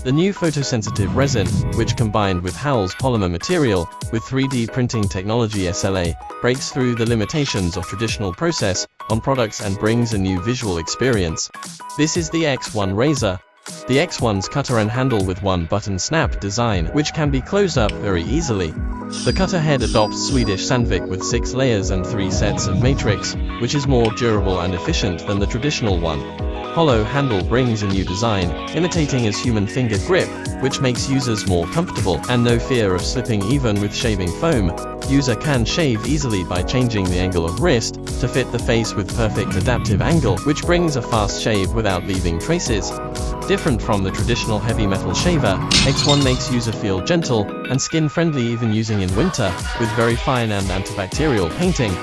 The new photosensitive resin, which combined with Howell's polymer material, with 3D printing technology SLA, breaks through the limitations of traditional process on products and brings a new visual experience. This is the X1 razor. The X1's cutter and handle with one button snap design, which can be closed up very easily. The cutter head adopts Swedish Sandvik with 6 layers and 3 sets of matrix, which is more durable and efficient than the traditional one. Hollow handle brings a new design, imitating a human finger grip, which makes users more comfortable and no fear of slipping even with shaving foam. User can shave easily by changing the angle of wrist to fit the face with perfect adaptive angle, which brings a fast shave without leaving traces. Different from the traditional heavy metal shaver, X1 makes user feel gentle and skin-friendly even using in winter, with very fine and antibacterial painting.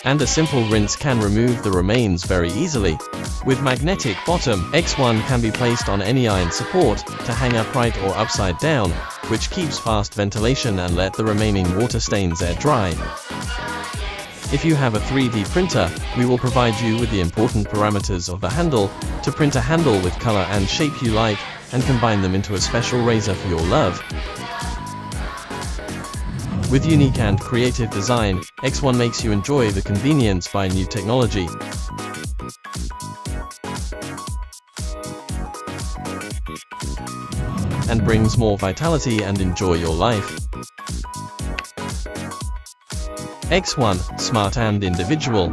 And a simple rinse can remove the remains very easily. With magnetic bottom, X1 can be placed on any iron support to hang upright or upside down, which keeps fast ventilation and let the remaining water stains air dry. If you have a 3D printer, we will provide you with the important parameters of the handle to print a handle with color and shape you like and combine them into a special razor for your love. With unique and creative design, X1 makes you enjoy the convenience by new technology. And brings more vitality and enjoy your life. X1, smart and individual.